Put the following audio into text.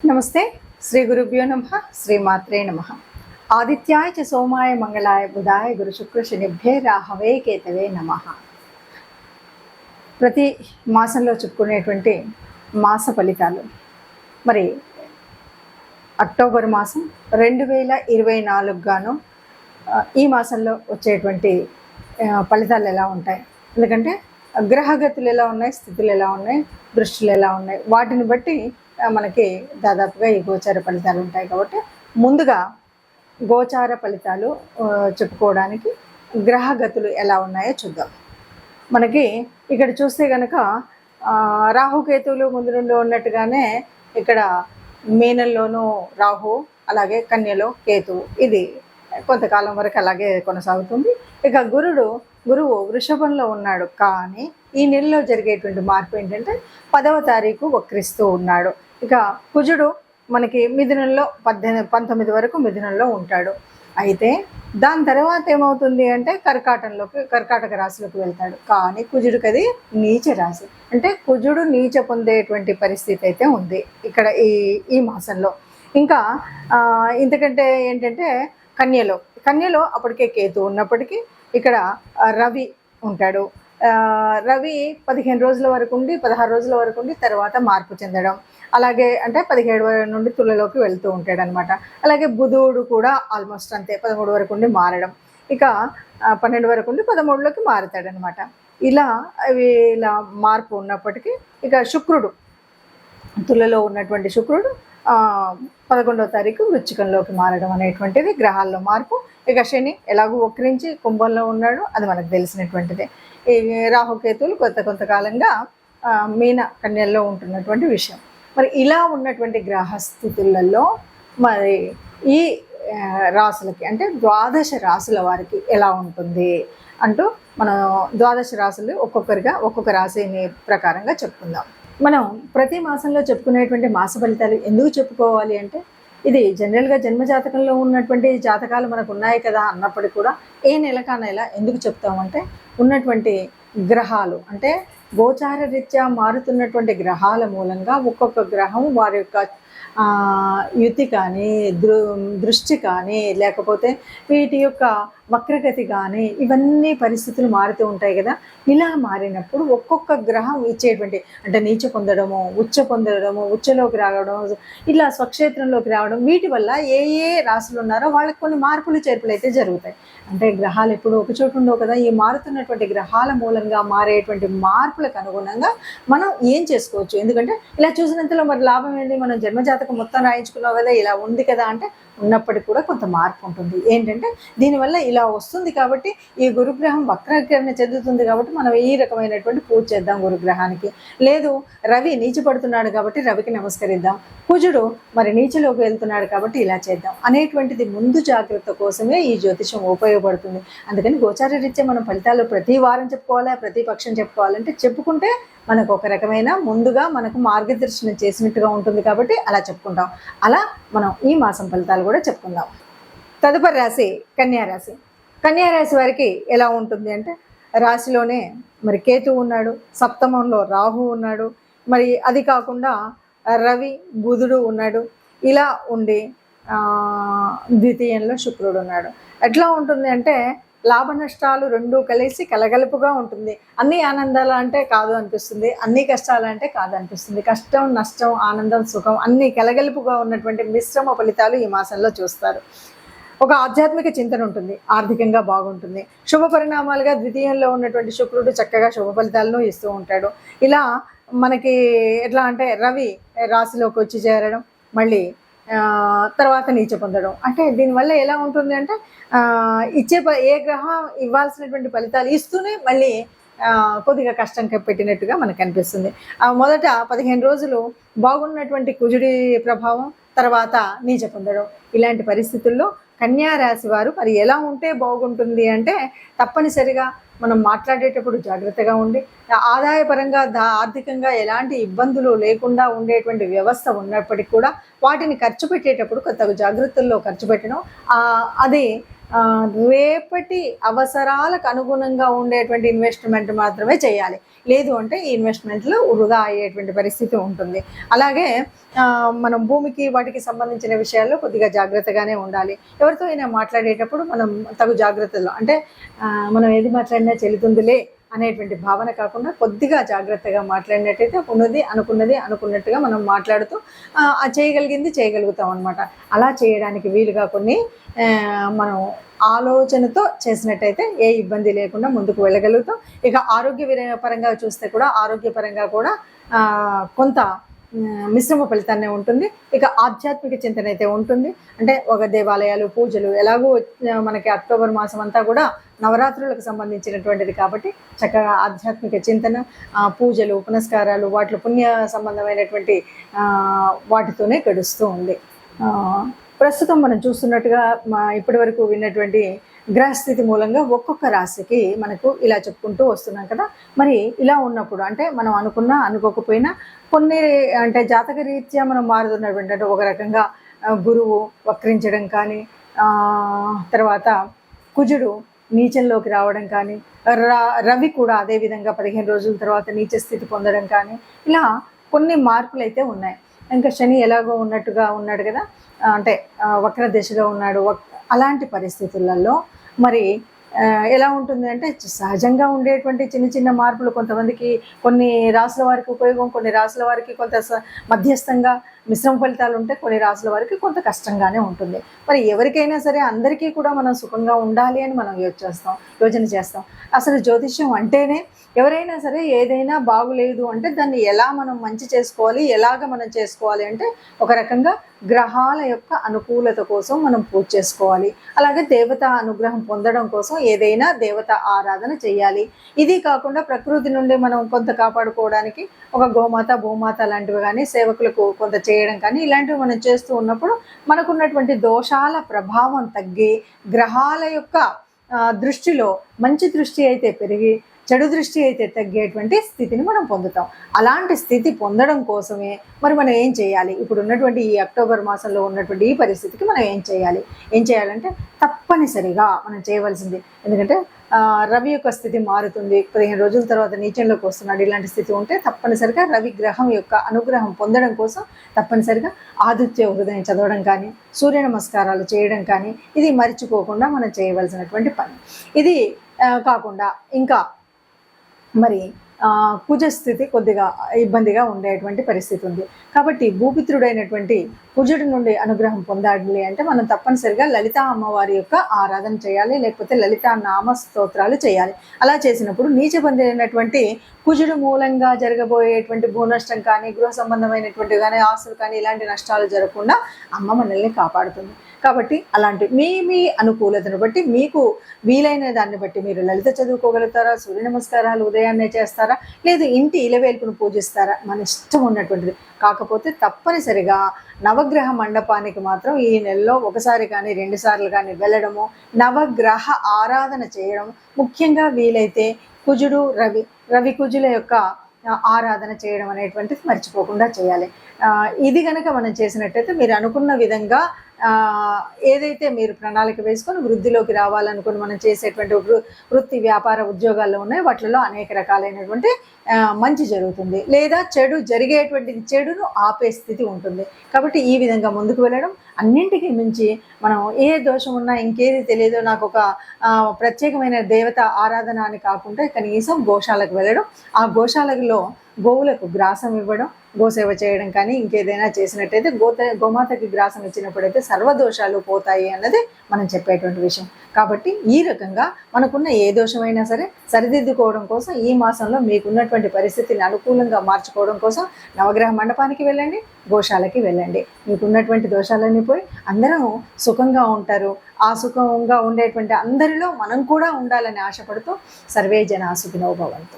నమస్తే. శ్రీ గురుభ్యో నమః. శ్రీమాత్రే నమః. ఆదిత్యాయ చ సోమాయ మంగళాయ బుధాయ గురు శుక్ర శనిభ్యే రాహవే కేతవే నమః. ప్రతి మాసంలో చెప్పుకునేటువంటి మాస ఫలితాలు మరి అక్టోబర్ మాసం 2024 గాను ఈ మాసంలో వచ్చేటువంటి ఫలితాలు ఎలా ఉంటాయి, ఎందుకంటే గ్రహగతులు ఎలా ఉన్నాయి, స్థితులు ఎలా ఉన్నాయి, దృష్టిలు ఎలా ఉన్నాయి, వాటిని బట్టి మనకి దాదాపుగా ఈ గోచార ఫలితాలు ఉంటాయి. కాబట్టి ముందుగా గోచార ఫలితాలు చెప్పుకోవడానికి గ్రహగతులు ఎలా ఉన్నాయో చూద్దాం. మనకి ఇక్కడ చూస్తే కనుక రాహుకేతువులు ముందు నుండి ఉన్నట్టుగానే ఇక్కడ మీనంలోనూ రాహు, అలాగే కన్యలో కేతువు, ఇది కొంతకాలం వరకు అలాగే కొనసాగుతుంది. ఇక గురువు వృషభంలో ఉన్నాడు, కానీ ఈ నెలలో జరిగేటువంటి మార్పు ఏంటంటే 10వ తారీఖు వక్రిస్తూ ఉన్నాడు. ఇక కుజుడు మనకి మిథునంలో 19 వరకు మిథునంలో ఉంటాడు. అయితే దాని తర్వాత ఏమవుతుంది అంటే కర్కాటక రాశిలోకి వెళ్తాడు. కానీ కుజుడికి అది నీచ రాశి, అంటే కుజుడు నీచ పొందేటువంటి పరిస్థితి అయితే ఉంది ఇక్కడ ఈ మాసంలో. ఇంకా ఇంతకంటే ఏంటంటే కన్యలో అప్పటికే కేతు ఉన్నప్పటికీ ఇక్కడ రవి ఉంటాడు. రవి 15 రోజుల వరకు ఉండి 16 రోజుల వరకు ఉండి తర్వాత మార్పు చెందడం, అలాగే అంటే 17 నుండి తులలోకి వెళ్తూ ఉంటాడు అనమాట. అలాగే బుధుడు కూడా ఆల్మోస్ట్ అంతే, 13 వరకు ఉండి మారడం, ఇక 12 వరకు ఉండి 13లోకి మారుతాడు అనమాట. ఇలా మార్పు ఉన్నప్పటికీ ఇక శుక్రుడు, తులలో ఉన్నటువంటి శుక్రుడు 11వ తారీఖు వృశ్చికంలోకి మారడం అనేటువంటిది గ్రహాల్లో మార్పు. ఇక శని ఎలాగూ వక్రించి కుంభంలో ఉన్నాడు, అది మనకు తెలిసినటువంటిదే. ఈ రాహుకేతువులు కొంతకాలంగా మీన కన్యల్లో ఉంటున్నటువంటి విషయం. మరి ఇలా ఉన్నటువంటి గ్రహస్థితులలో మరి ఈ రాశులకి అంటే ద్వాదశ రాశుల వారికి ఎలా ఉంటుంది అంటూ మనం ద్వాదశ రాశులు ఒక్కొక్క రాశిని ప్రకారంగా చెప్పుకుందాం. మనం ప్రతి మాసంలో చెప్పుకునేటువంటి మాస ఫలితాలు ఎందుకు చెప్పుకోవాలి అంటే, ఇది జనరల్గా జన్మజాతకంలో ఉన్నటువంటి జాతకాలు మనకు ఉన్నాయి కదా అన్నప్పటికీ కూడా ఏ నెలకా నెల ఎందుకు చెప్తామంటే, ఉన్నటువంటి గ్రహాలు అంటే గోచార రీత్యా మారుతున్నటువంటి గ్రహాల మూలంగా ఒక్కొక్క గ్రహం వారి యొక్క యుతి కానీ దృష్టి కానీ లేకపోతే వీటి యొక్క వక్రగతి కానీ ఇవన్నీ పరిస్థితులు మారుతూ ఉంటాయి కదా. ఇలా మారినప్పుడు ఒక్కొక్క గ్రహం ఇచ్చేటువంటి అంటే నీచ పొందడము, ఉచ్చలోకి రావడం, ఇలా స్వక్షేత్రంలోకి రావడం, వీటి వల్ల ఏ రాశులు ఉన్నారో వాళ్ళకి కొన్ని మార్పులు చేర్పులు అయితే జరుగుతాయి. అంటే గ్రహాలు ఎప్పుడు ఒక చోటు ఉండవు కదా. ఈ మారుతున్నటువంటి గ్రహాల మూలంగా మారేటువంటి మార్పులకు అనుగుణంగా మనం ఏం చేసుకోవచ్చు, ఎందుకంటే ఇలా చూసినంతలో మరి లాభం ఏంటి, మనం జన్మజాతకం మొత్తం రాయించుకున్నావు కదా, ఇలా ఉంది కదా అంటే ఉన్నప్పటికీ కూడా కొంత మార్పు ఉంటుంది. ఏంటంటే దీనివల్ల ఇలా వస్తుంది కాబట్టి ఈ గురుగ్రహం వక్రీకరణ చెందుతుంది కాబట్టి మనం ఈ రకమైనటువంటి పూజ చేద్దాం గురుగ్రహానికి. లేదు రవి నీచపడుతున్నాడు కాబట్టి రవికి నమస్కరిద్దాం, కుజుడు మరి నీచలోకి వెళ్తున్నాడు కాబట్టి ఇలా చేద్దాం అనేటువంటిది ముందు జాగ్రత్త కోసమే ఈ జ్యోతిషం ఉపయోగపడుతుంది. అందుకని గోచార రీత్యా మనం ఫలితాలు ప్రతి వారం చెప్పుకోవాలా, ప్రతి పక్షం చెప్పుకోవాలంటే చెప్పుకుంటే మనకు ఒక రకమైన ముందుగా మనకు మార్గదర్శనం చేసినట్టుగా ఉంటుంది కాబట్టి అలా చెప్పుకుంటాం. అలా మనం ఈ మాసం ఫలితాలు కూడా చెప్పుకుందాం. తదుపరి రాశి కన్యారాశి. కన్యారాశి వారికి ఎలా ఉంటుంది అంటే, రాశిలోనే మరి కేతువు ఉన్నాడు, సప్తమంలో రాహు ఉన్నాడు, మరి అది కాకుండా రవి బుధుడు ఉన్నాడు. ఇలా ఉండి ద్వితీయంలో శుక్రుడు ఉన్నాడు. ఎట్లా ఉంటుంది అంటే లాభ నష్టాలు రెండూ కలిసి కలగలుపుగా ఉంటుంది. అన్ని ఆనందాలు అంటే కాదు అనిపిస్తుంది, అన్ని కష్టాలు అంటే కాదు అనిపిస్తుంది. కష్టం, నష్టం, ఆనందం, సుఖం అన్నీ కలగలుపుగా ఉన్నటువంటి మిశ్రమ ఫలితాలు ఈ మాసంలో చూస్తారు. ఒక ఆధ్యాత్మిక చింతన ఉంటుంది, ఆర్థికంగా బాగుంటుంది. శుభ పరిణామాలుగా ద్వితీయంలో ఉన్నటువంటి శుక్రుడు చక్కగా శుభ ఫలితాలను ఇస్తూ ఉంటాడు. ఇలా మనకి ఎట్లా అంటే రవి రాశిలోకి వచ్చి చేరడం, మళ్ళీ తర్వాత నీచ పొందడం, అంటే దీనివల్ల ఎలా ఉంటుంది అంటే ఏ గ్రహం ఇవ్వాల్సినటువంటి ఫలితాలు ఇస్తూనే మళ్ళీ కొద్దిగా కష్టం పెట్టినట్టుగా మనకు అనిపిస్తుంది. మొదట 15 రోజులు బాగున్నటువంటి కుజుడి ప్రభావం, తర్వాత నీచ పొందడం. ఇలాంటి పరిస్థితుల్లో కన్యా రాశి వారు మరి ఎలా ఉంటే బాగుంటుంది అంటే, తప్పనిసరిగా మనం మాట్లాడేటప్పుడు జాగ్రత్తగా ఉండి ఆదాయపరంగా ఆర్థికంగా ఎలాంటి ఇబ్బందులు లేకుండా ఉండేటువంటి వ్యవస్థ ఉన్నప్పటికీ కూడా వాటిని ఖర్చు పెట్టేటప్పుడు కొత్త జాగ్రత్తల్లో ఖర్చు పెట్టడం, అది రేపటి అవసరాలకు అనుగుణంగా ఉండేటువంటి ఇన్వెస్ట్మెంట్ మాత్రమే చేయాలి. లేదు అంటే ఈ ఇన్వెస్ట్మెంట్లు వృధా అయ్యేటువంటి పరిస్థితి ఉంటుంది. అలాగే మనం భూమికి వాటికి సంబంధించిన విషయాల్లో కొద్దిగా జాగ్రత్తగానే ఉండాలి. ఎవరితో అయినా మాట్లాడేటప్పుడు మనం తగు జాగ్రత్తలు, అంటే మనం ఏది మాట్లాడినా చెల్లుతుందిలే అనేటువంటి భావన కాకుండా కొద్దిగా జాగ్రత్తగా మాట్లాడినట్టయితే అనుకున్నది అనుకున్నట్టుగా మనం మాట్లాడుతూ చేయగలిగింది చేయగలుగుతాం అనమాట. అలా చేయడానికి వీలుగా కొన్ని మనం ఆలోచనతో చేసినట్టయితే ఏ ఇబ్బంది లేకుండా ముందుకు వెళ్ళగలుగుతాం. ఇక పరంగా చూస్తే కూడా ఆరోగ్యపరంగా కూడా కొంత మిశ్రమ ఫలితాన్నే ఉంటుంది. ఇక ఆధ్యాత్మిక చింతన అయితే ఉంటుంది. అంటే ఒక దేవాలయాలు, పూజలు, ఎలాగో మనకి అక్టోబర్ మాసం అంతా కూడా నవరాత్రులకు సంబంధించినటువంటిది కాబట్టి చక్కగా ఆధ్యాత్మిక చింతన, పూజలు, పునస్కారాలు, వాటిలో పుణ్య సంబంధమైనటువంటి వాటితోనే గడుస్తూ ఉంది. ప్రస్తుతం మనం చూస్తున్నట్టుగా ఇప్పటి వరకు విన్నటువంటి గ్రహస్థితి మూలంగా ఒక్కొక్క రాశికి మనకు ఇలా చెప్పుకుంటూ వస్తున్నాం కదా. మరి ఇలా ఉన్నప్పుడు అంటే మనం అనుకున్నా అనుకోకపోయినా కొన్ని అంటే జాతక రీత్యా మనం మారుతున్నటువంటి, అంటే ఒక రకంగా గురువు వక్రించడం కానీ, తర్వాత కుజుడు నీచంలోకి రావడం కానీ, రవి కూడా అదేవిధంగా 15 రోజుల తర్వాత నీచ స్థితి పొందడం కానీ, ఇలా కొన్ని మార్పులు అయితే ఉన్నాయి. ఇంకా శని ఎలాగో ఉన్నట్టుగా ఉన్నాడు కదా, అంటే వక్ర దిశగా ఉన్నాడు. అలాంటి పరిస్థితులలో మరి ఎలా ఉంటుంది అంటే సహజంగా ఉండేటువంటి చిన్న చిన్న మార్పులు కొంతమందికి కొన్ని రాసుల వారికి ఉపయోగం, కొన్ని రాసుల వారికి కొంత మధ్యస్థంగా మిశ్రమ ఫలితాలు ఉంటాయి, కొన్ని రాసుల వారికి కొంత కష్టంగానే ఉంటుంది. మరి ఎవరికైనా సరే అందరికీ కూడా మనం సుఖంగా ఉండాలి అని మనం యోచన చేస్తాం. అసలు జ్యోతిష్యం అంటేనే ఎవరైనా సరే ఏదైనా బాగులేదు అంటే దాన్ని ఎలా మనం మంచి చేసుకోవాలి, ఎలాగ మనం చేసుకోవాలి అంటే ఒక రకంగా గ్రహాల యొక్క అనుకూలత కోసం మనం పూజ చేసుకోవాలి. అలాగే దేవత అనుగ్రహం పొందడం కోసం ఏదైనా దేవత ఆరాధన చేయాలి. ఇది కాకుండా ప్రకృతి నుండి మనం కొంత కాపాడుకోవడానికి ఒక గోమాత, భూమాత లాంటివి కానీ, సేవకులకు కొంత చేయడం కానీ, ఇలాంటివి మనం చేస్తూ ఉన్నప్పుడు మనకున్నటువంటి దోషాల ప్రభావం తగ్గి గ్రహాల యొక్క దృష్టిలో మంచి దృష్టి అయితే పెరిగి చెడు దృష్టి అయితే తగ్గేటువంటి స్థితిని మనం పొందుతాం. అలాంటి స్థితి పొందడం కోసమే మరి మనం ఏం చేయాలి? ఇప్పుడు ఉన్నటువంటి ఈ అక్టోబర్ మాసంలో ఉన్నటువంటి ఈ పరిస్థితికి మనం ఏం చేయాలంటే తప్పనిసరిగా మనం చేయవలసింది, ఎందుకంటే రవి యొక్క స్థితి మారుతుంది, 15 రోజుల తర్వాత నీచంలోకి వస్తున్నాడు. ఇలాంటి స్థితి ఉంటే తప్పనిసరిగా రవి గ్రహం యొక్క అనుగ్రహం పొందడం కోసం తప్పనిసరిగా ఆదిత్య హృదయం చదవడం కానీ, సూర్య నమస్కారాలు చేయడం కానీ, ఇది మర్చిపోకుండా మనం చేయవలసినటువంటి పని. ఇది కాకుండా ఇంకా మరి కుజస్థితి కొద్దిగా ఇబ్బందిగా ఉండేటువంటి పరిస్థితి ఉంది. కాబట్టి భూపిత్రుడైనటువంటి కుజుడి నుండి అనుగ్రహం పొందాలి అంటే మనం తప్పనిసరిగా లలితా అమ్మవారి యొక్క ఆరాధన చేయాలి, లేకపోతే లలితా నామ స్తోత్రాలు చేయాలి. అలా చేసినప్పుడు నీచబంధైనటువంటి కుజుడు మూలంగా జరగబోయేటువంటి భూనష్టం కానీ, గృహ సంబంధమైనటువంటి కానీ, ఆస్తులు కానీ ఇలాంటి నష్టాలు జరగకుండా అమ్మ మనల్ని కాపాడుతుంది. కాబట్టి అలాంటి మీ అనుకూలతను బట్టి, మీకు వీలైన దాన్ని బట్టి మీరు లలిత చదువుకోగలుగుతారా, సూర్య నమస్కారాలు ఉదయాన్నే చేస్తారా, లేదు ఇంటి ఇలవేల్పును పూజిస్తారా, మన ఇష్టం ఉన్నటువంటిది. కాకపోతే తప్పనిసరిగా నవగ్రహ మండపానికి మాత్రం ఈ నెలలో ఒకసారి కానీ 2 సార్లు కానీ వెళ్ళడము, నవగ్రహ ఆరాధన చేయడం, ముఖ్యంగా వీలైతే కుజుడు రవి కుజుల యొక్క ఆరాధన చేయడం అనేటువంటిది మర్చిపోకుండా చేయాలి. ఇది కనుక మనం చేసినట్టయితే మీరు అనుకున్న విధంగా ఏదైతే మీరు ప్రణాళిక వేసుకొని వృద్ధిలోకి రావాలనుకుని మనం చేసేటువంటి వృత్తి, వ్యాపార, ఉద్యోగాల్లో ఉన్నాయి, వాటిలో అనేక రకాలైనటువంటి మంచి జరుగుతుంది, లేదా జరిగేటువంటి చెడును ఆపే స్థితి ఉంటుంది. కాబట్టి ఈ విధంగా ముందుకు వెళ్ళడం, అన్నింటికీ మించి మనం ఏ దోషం ఉన్నా ఇంకేది తెలియదో నాకు ఒక ప్రత్యేకమైన దేవత ఆరాధన అని కాకుండా కనీసం గోశాలకు వెళ్ళడం, ఆ గోశాలలో గోవులకు గ్రాసం ఇవ్వడం, గోసేవ చేయడం కానీ ఇంకేదైనా చేసినట్టయితే గోమాతకి గ్రాసం ఇచ్చినప్పుడైతే సర్వదోషాలు పోతాయి అన్నది మనం చెప్పేటువంటి విషయం. కాబట్టి ఈ రకంగా మనకున్న ఏ దోషమైనా సరే సరిదిద్దుకోవడం కోసం ఈ మాసంలో మీకున్నటువంటి పరిస్థితిని అనుకూలంగా మార్చుకోవడం కోసం నవగ్రహ మండపానికి వెళ్ళండి, గోశాలకి వెళ్ళండి. మీకున్నటువంటి దోషాలన్నీ పోయి అందరూ సుఖంగా ఉంటారు. ఆ సుఖంగా ఉండేటువంటి అందరిలో మనం కూడా ఉండాలని ఆశపడుతూ సర్వే జనా సుఖినో భవంతు.